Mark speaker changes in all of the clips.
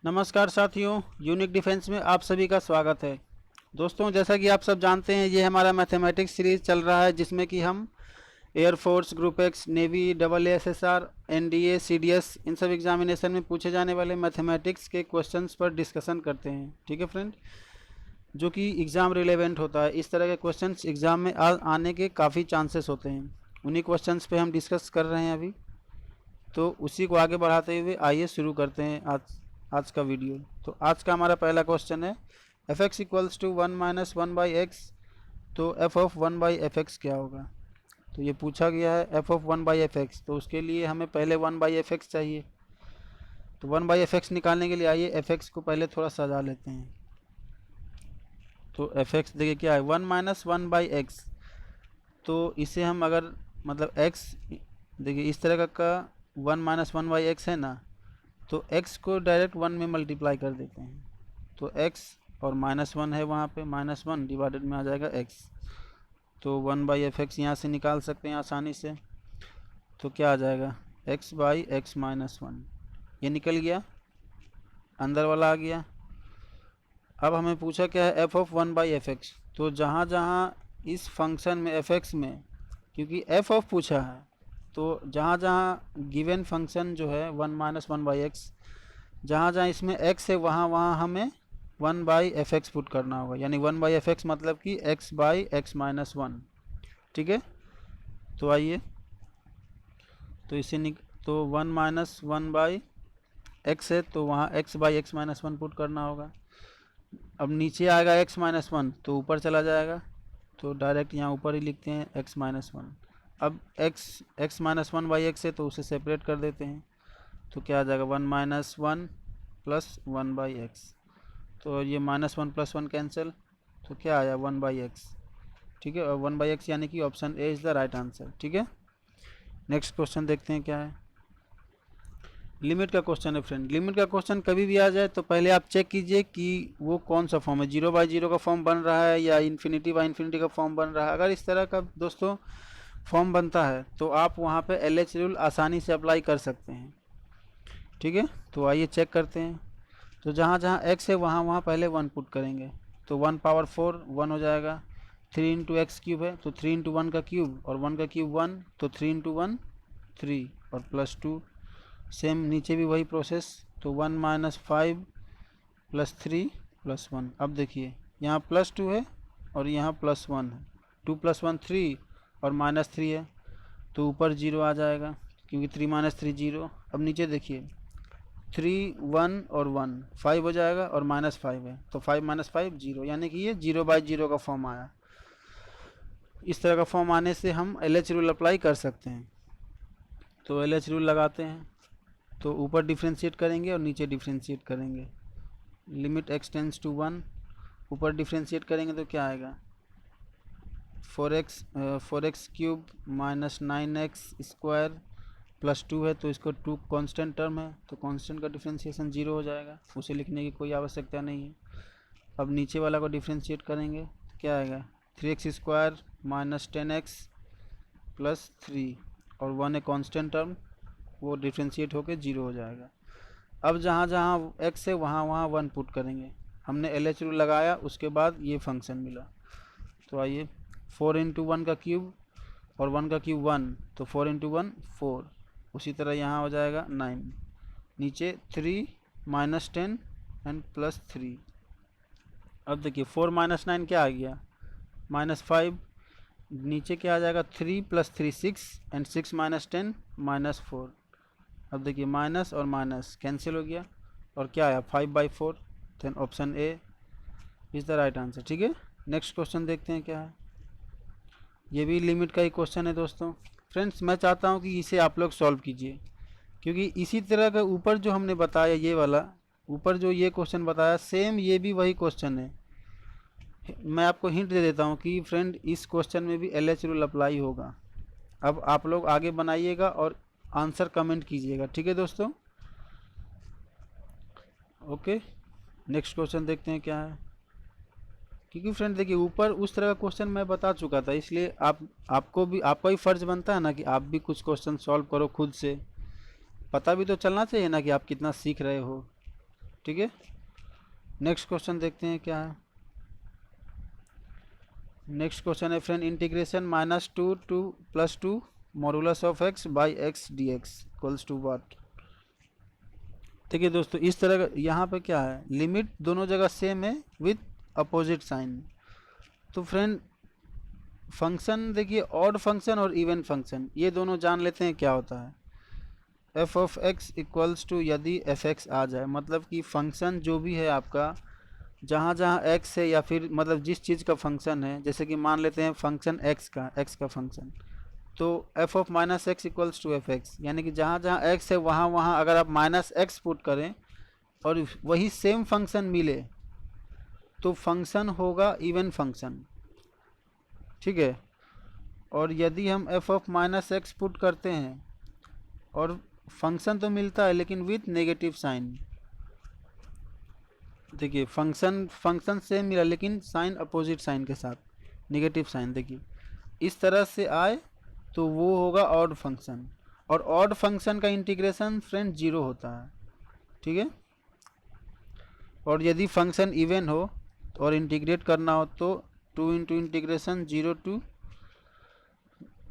Speaker 1: नमस्कार साथियों, unique defence में आप सभी का स्वागत है। दोस्तों, जैसा कि आप सब जानते हैं, ये हमारा मैथमेटिक्स सीरीज़ चल रहा है जिसमें कि हम air force, group X, navy, double SSR, NDA, CDS इन सब एग्जामिनेशन में पूछे जाने वाले मैथमेटिक्स के क्वेश्चंस पर डिस्कशन करते हैं। ठीक है फ्रेंड, जो कि एग्ज़ाम रिलेवेंट होता है। इस तरह के क्वेश्चंस एग्ज़ाम में आने के काफ़ी चांसेस होते हैं। उन्हीं क्वेश्चंस पे हम डिस्कस कर रहे हैं अभी। तो उसी को आगे बढ़ाते हुए आइए शुरू करते हैं आज का वीडियो। तो आज का हमारा पहला क्वेश्चन है F x equals to 1-1/x। तो एफ ऑफ 1/fx क्या होगा? तो ये पूछा गया है एफ ऑफ 1/fx, तो उसके लिए हमें पहले 1/fx चाहिए। तो 1/fx निकालने के लिए आइए fx को पहले थोड़ा सजा लेते हैं। तो fx देखिए क्या है, 1-1/x। तो इसे हम अगर मतलब x देखिए इस तरह का 1-1/x है ना, तो x को डायरेक्ट 1 में मल्टीप्लाई कर देते हैं। तो x और -1 है, वहाँ पे -1 डिवाइडेड में आ जाएगा x। तो 1/fx यहाँ से निकाल सकते हैं आसानी से। तो क्या आ जाएगा, x/x-1 ये निकल गया, अंदर वाला आ गया। अब हमें पूछा क्या है, f ऑफ 1/fx। तो जहाँ जहाँ इस फंक्शन में fx में, क्योंकि f ऑफ पूछा है, तो जहाँ जहाँ गिवन फंक्शन जो है 1-1/x, जहाँ जहाँ इसमें x है वहाँ वहाँ हमें 1/fx पुट करना होगा। यानी 1/fx मतलब कि x/x-1। ठीक है, तो आइए, तो इसे तो 1-1/x है, तो वहाँ x/x-1 पुट करना होगा। अब नीचे आएगा x-1 तो ऊपर चला जाएगा, तो डायरेक्ट यहाँ ऊपर ही लिखते हैं x-1। अब x-1/x है तो उसे सेपरेट कर देते हैं। तो क्या आ जाएगा, 1-1 प्लस 1/x। तो ये -1 + 1 कैंसिल, तो क्या आया 1/x। ठीक है, और 1/x यानी कि option A is the right answer. ठीक है, नेक्स्ट क्वेश्चन देखते हैं क्या है। लिमिट का क्वेश्चन है फ्रेंड। लिमिट का क्वेश्चन कभी भी आ जाए तो पहले आप चेक कीजिए कि वो कौन सा फॉर्म है, 0/0 का फॉर्म बन रहा है या ∞/∞ का फॉर्म बन रहा है। अगर इस तरह का दोस्तों फॉर्म बनता है तो आप वहाँ पे LH रूल आसानी से अप्लाई कर सकते हैं। ठीक है, तो आइए चेक करते हैं। तो जहाँ जहाँ x है वहाँ वहाँ पहले 1 पुट करेंगे। तो 1/4 1 हो जाएगा। 3 × x³ है, तो 3 × 1 का क्यूब और 1 का क्यूब 1, तो 3 × 1 3 और +2। सेम नीचे भी वही प्रोसेस। तो 1 - 5 + 3 + 1। अब देखिए यहाँ +2 है और यहाँ +1 है। 2 + 1 3 और -3 है, तो ऊपर 0 आ जाएगा क्योंकि 3 - 3 0। अब नीचे देखिए 3 1 और 1 5 हो जाएगा और -5 है, तो 5 - 5 0, यानी कि ये 0/0 का फॉर्म आया। इस तरह का फॉर्म आने से हम LH रूल अप्लाई कर सकते हैं। तो LH रूल लगाते हैं, तो ऊपर डिफ्रेंशिएट करेंगे और नीचे डिफ्रेंशिएट करेंगे। लिमिट x टेंड्स टू 1, ऊपर डिफ्रेंशिएट करेंगे तो क्या आएगा, 4x³ - 9x² +2 है, तो इसको 2 कांस्टेंट टर्म है, तो कांस्टेंट का डिफ्रेंशिएशन 0 हो जाएगा, उसे लिखने की कोई आवश्यकता नहीं है। अब नीचे वाला को डिफ्रेंशिएट करेंगे तो क्या आएगा, 3x² - 10x +3 और 1 है कांस्टेंट टर्म, वो डिफ्रेंशिएट होकर 0 हो जाएगा। अब जहाँ जहाँ x है वहाँ वहाँ 1 पुट करेंगे। हमने LH रूल लगाया, उसके बाद ये फंक्शन मिला। तो आइए, 4 × 1 का क्यूब और 1 का क्यूब 1, तो 4 × 1 4। उसी तरह यहाँ हो जाएगा 9। नीचे 3 - 10 एंड +3। अब देखिए 4 - 9 क्या आ गया, -5। नीचे क्या आ जाएगा, 3 + 3 6 एंड 6 - 10 -4। अब देखिए माइनस और माइनस कैंसिल हो गया और क्या आया, 5/4। Then option A is the right answer. ठीक है, नेक्स्ट क्वेश्चन देखते हैं क्या है। ये भी लिमिट का ही क्वेश्चन है दोस्तों। फ्रेंड्स, मैं चाहता हूँ कि इसे आप लोग सॉल्व कीजिए, क्योंकि इसी तरह का ऊपर जो हमने बताया, ये वाला ऊपर जो ये क्वेश्चन बताया, सेम ये भी वही क्वेश्चन है। मैं आपको हिंट दे देता हूँ कि फ्रेंड इस क्वेश्चन में भी LH रूल अप्लाई होगा। अब आप लोग आगे बनाइएगा और आंसर कमेंट कीजिएगा। ठीक है दोस्तों, ओके, नेक्स्ट क्वेश्चन देखते हैं क्या है। क्योंकि फ्रेंड देखिए ऊपर उस तरह का क्वेश्चन मैं बता चुका था, इसलिए आपको भी आपका ही फर्ज बनता है ना कि आप भी कुछ क्वेश्चन सॉल्व करो खुद से। पता भी तो चलना चाहिए ना कि आप कितना सीख रहे हो। ठीक है। नेक्स्ट क्वेश्चन देखते हैं क्या है। नेक्स्ट क्वेश्चन है friend, integration -2 to +2 modulus of x by x d x equals to what. देखिए दोस्तों, इस तरह का यहाँ पे क्या है, लिमिट दोनों जगह सेम है विथ अपोजिट साइन। तो फ्रेंड फंक्शन देखिए, ऑड फंक्शन और इवन फंक्शन ये दोनों जान लेते हैं क्या होता है। F of x equals to, यदि एफ एक्स आ जाए, मतलब कि फंक्शन जो भी है आपका, जहाँ जहाँ एक्स है या फिर मतलब जिस चीज़ का फंक्शन है, जैसे कि मान लेते हैं फंक्शन एक्स का फंक्शन, तो f of minus x equals to f x, यानी कि जहाँ जहाँ एक्स है वहाँ वहाँ अगर आप माइनस एक्स पुट करें और वही सेम फंक्शन मिले तो फंक्शन होगा इवन फंक्शन, ठीक है। और यदि हम F of minus x put करते हैं और फंक्शन तो मिलता है लेकिन विथ नेगेटिव साइन, देखिए फंक्शन सेम मिला लेकिन साइन अपोजिट साइन के साथ, नेगेटिव साइन, देखिए इस तरह से आए तो वो होगा ऑड फंक्शन। और ऑड फंक्शन का इंटीग्रेशन फ्रेंड 0 होता है, ठीक है। और यदि फंक्शन इवन हो और इंटीग्रेट करना हो तो 2 इंटू इंटीग्रेशन 0 टू,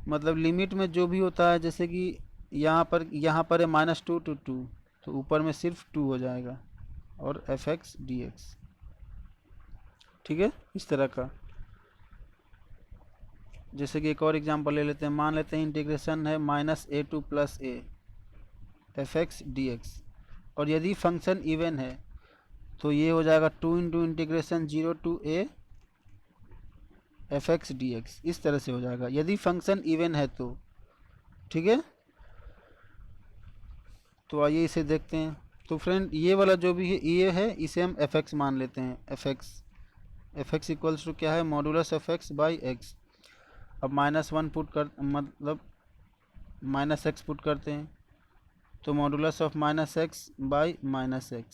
Speaker 1: मतलब लिमिट में जो भी होता है, जैसे कि यहाँ पर है -2 टू 2, तो ऊपर में सिर्फ 2 हो जाएगा और एफ एक्स डी एक्स, ठीक है, इस तरह का। जैसे कि एक और एग्जांपल ले लेते हैं, मान लेते हैं इंटीग्रेशन है -a to +a f x d x, और यदि फंक्शन इवन है तो ये हो जाएगा 2 into integration 0 to a f x d x, इस तरह से हो जाएगा यदि फंक्शन इवन है तो, ठीक है। तो आइए इसे देखते हैं। तो फ्रेंड ये वाला जो भी है ये है, इसे हम एफ एक्स मान लेते हैं। एफ एक्स इक्वल्स टू क्या है, modulus F x by x. अब -1 पुट कर, मतलब -x पुट करते हैं तो modulus of -x by -x।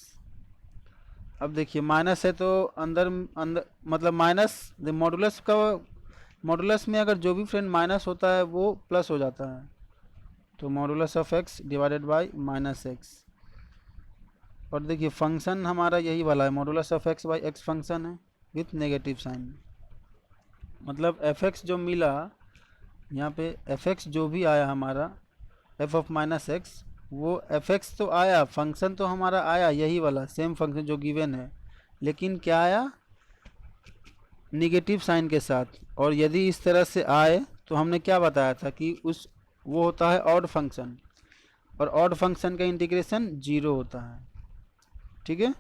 Speaker 1: अब देखिए माइनस है तो अंदर मतलब माइनस, मॉडुलस में अगर जो भी फ्रेंड माइनस होता है वो प्लस हो जाता है, तो modulus of x divided by -x। और देखिए फंक्शन हमारा यही वाला है, modulus of x by x function है विथ नेगेटिव साइन, मतलब fx जो मिला यहाँ पे, fx जो भी आया हमारा f ऑफ -x, वो fx तो आया, फंक्शन तो हमारा आया यही वाला सेम फंक्शन जो गिवन है, लेकिन क्या आया, निगेटिव साइन के साथ। और यदि इस तरह से आए तो हमने क्या बताया था कि वो होता है ऑड फंक्शन, और ऑड फंक्शन का इंटीग्रेशन 0 होता है, ठीक है।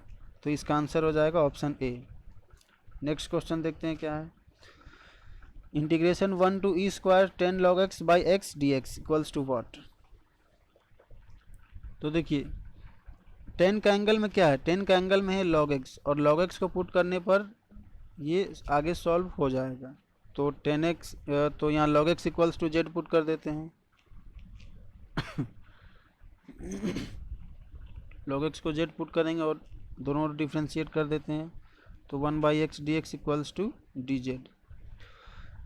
Speaker 1: तो इसका आंसर हो जाएगा ऑप्शन ए। नेक्स्ट क्वेश्चन देखते हैं क्या है। Integration 1 to e square 10 log x by x d x equals to what. तो देखिए 10 का एंगल में क्या है, 10 का एंगल में है log x, और log x को पुट करने पर ये आगे सॉल्व हो जाएगा। तो 10x, तो यहाँ log x equals to z put कर देते हैं log x को z पुट करेंगे और दोनों डिफ्रेंशिएट कर देते हैं, तो 1 by x d x equals to d z.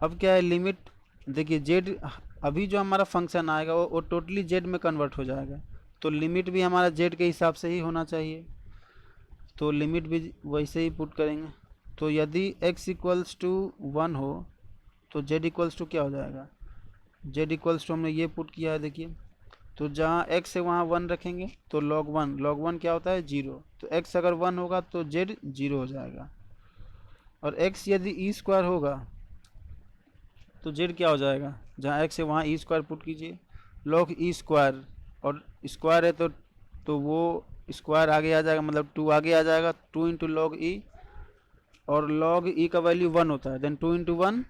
Speaker 1: अब क्या है, लिमिट देखिए z, अभी जो हमारा फंक्शन आएगा वो टोटली z में कन्वर्ट हो जाएगा, तो लिमिट भी हमारा z के हिसाब से ही होना चाहिए, तो लिमिट भी वैसे ही पुट करेंगे। तो यदि x इक्वल्स टू 1 हो तो z इक्वल्स टू क्या हो जाएगा, z इक्वल्स टू हमने ये पुट किया है, देखिए तो जहाँ x है वहाँ 1 रखेंगे तो log 1 क्या होता है 0, तो x अगर 1 होगा तो z 0 हो जाएगा, और x यदि ई स्क्वायर होगा तो z क्या हो जाएगा, जहाँ x है वहाँ ई स्क्वायर पुट कीजिए, log ई स्क्वायर, और स्क्वायर है तो वो स्क्वायर आगे आ जाएगा, मतलब 2 आगे आ जाएगा, 2 इंटू लॉग ई, और log ई का वैल्यू 1 होता है, देन 2 इंटू 1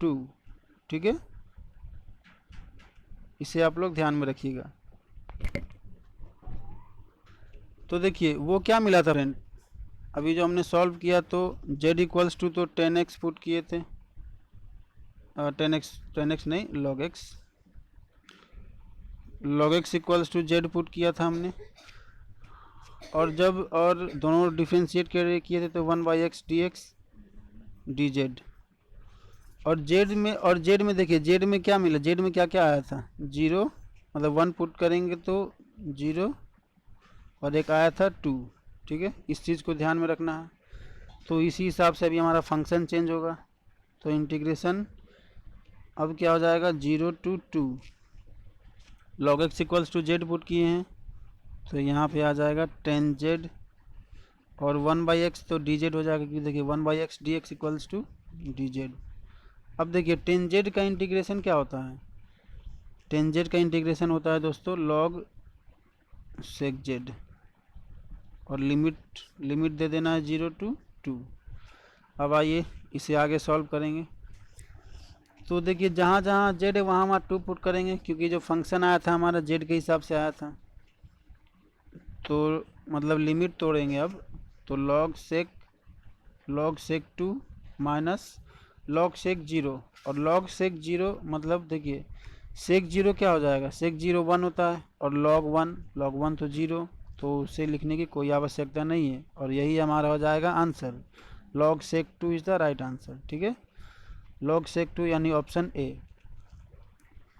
Speaker 1: 2, ठीक है। इसे आप लोग ध्यान में रखिएगा। तो देखिए वो क्या मिला था फ्रेंड, अभी जो हमने सॉल्व किया तो z इक्वल्स टू तो 10x पुट किए थे, 10x नहीं log x equals to z put किया था हमने, और दोनों डिफ्रेंशिएट किए थे तो 1 by x d x D Z. और z में देखिए z में क्या मिला, z में क्या क्या आया था 0, मतलब 1 पुट करेंगे तो 0, और एक आया था 2, ठीक है, इस चीज़ को ध्यान में रखना है। तो इसी हिसाब से अभी हमारा फंक्शन चेंज होगा। तो इंटीग्रेशन अब क्या हो जाएगा, 0 to 2 log x equals to z put किए हैं, तो यहाँ पे आ जाएगा 10z और 1/x तो dz हो जाएगा, क्योंकि देखिए 1/x dx equals to dz। अब देखिए 10z का इंटीग्रेशन क्या होता है, 10z का इंटीग्रेशन होता है दोस्तों log sec z, और लिमिट दे देना है 0 to 2। अब आइए इसे आगे सॉल्व करेंगे। तो देखिए जहाँ जहाँ z है वहाँ वहाँ 2 पुट करेंगे, क्योंकि जो फंक्शन आया था हमारा z के हिसाब से आया था। तो मतलब लिमिट तोड़ेंगे अब, तो log sec 2 minus log sec 0, और log sec 0 मतलब देखिए sec 0 क्या हो जाएगा, sec 0 1 होता है, और log 1 तो 0, तो उसे लिखने की कोई आवश्यकता नहीं है, और यही हमारा हो जाएगा answer. log sec 2 is the right answer. ठीक है, log sec 2 यानी option A.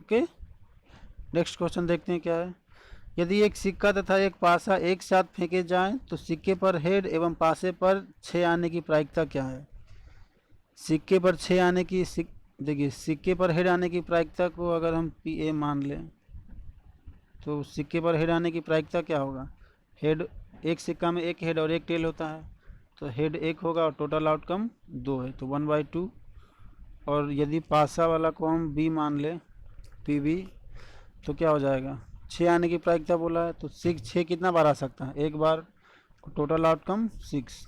Speaker 1: Okay, next question देखते हैं क्या है। यदि एक सिक्का तथा एक पासा एक साथ फेंके जाएं तो सिक्के पर हेड एवं पासे पर 6 आने की प्रायिकता क्या है। सिक्के पर 6 आने की देखिए सिक्के पर हेड आने की प्रायिकता को अगर हम PA मान लें तो सिक्के पर हेड आने की प्रायिकता क्या होगा, हेड एक सिक्का में एक हेड और एक टेल होता है, तो हेड 1 होगा और टोटल आउटकम 2 है, तो 1/2। और यदि पासा वाला को हम B मान लें, PB, तो क्या हो जाएगा, 6 आने की प्रायिकता बोला है, तो 6 कितना बार आ सकता है, एक बार, टोटल आउटकम 6।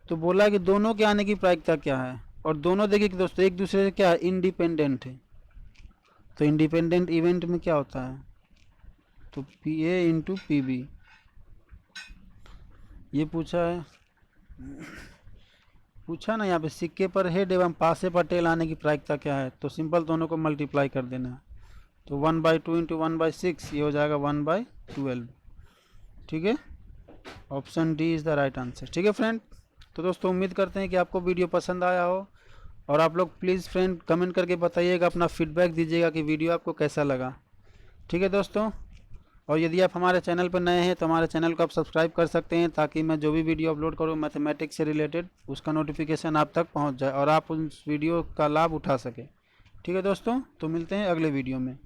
Speaker 1: तो बोला है कि दोनों के आने की प्रायिकता क्या है, और दोनों देखिए कि दोस्तों एक दूसरे से क्या है, इंडिपेंडेंट है। तो इंडिपेंडेंट इवेंट में क्या होता है, तो PA इंटू PB ये पूछा ना यहाँ पे, सिक्के पर हेड एवं पासे पर टेल आने की प्रायिकता क्या है, तो सिंपल दोनों को मल्टीप्लाई कर देना है, तो 1/2 इंटू 1/6 ये हो जाएगा 1/12। ठीक है, option D is the right answer. ठीक है फ्रेंड, तो दोस्तों उम्मीद करते हैं कि आपको वीडियो पसंद आया हो, और आप लोग प्लीज़ फ्रेंड कमेंट करके बताइएगा, अपना फीडबैक दीजिएगा कि वीडियो आपको कैसा लगा। ठीक है दोस्तों, और यदि आप हमारे चैनल पर नए हैं तो हमारे चैनल को आप सब्सक्राइब कर सकते हैं, ताकि मैं जो भी वीडियो अपलोड करूँ मैथमेटिक्स से रिलेटेड उसका नोटिफिकेशन आप तक पहुँच जाए और आप उस वीडियो का लाभ उठा सकें। ठीक है दोस्तों, तो मिलते हैं अगले वीडियो में।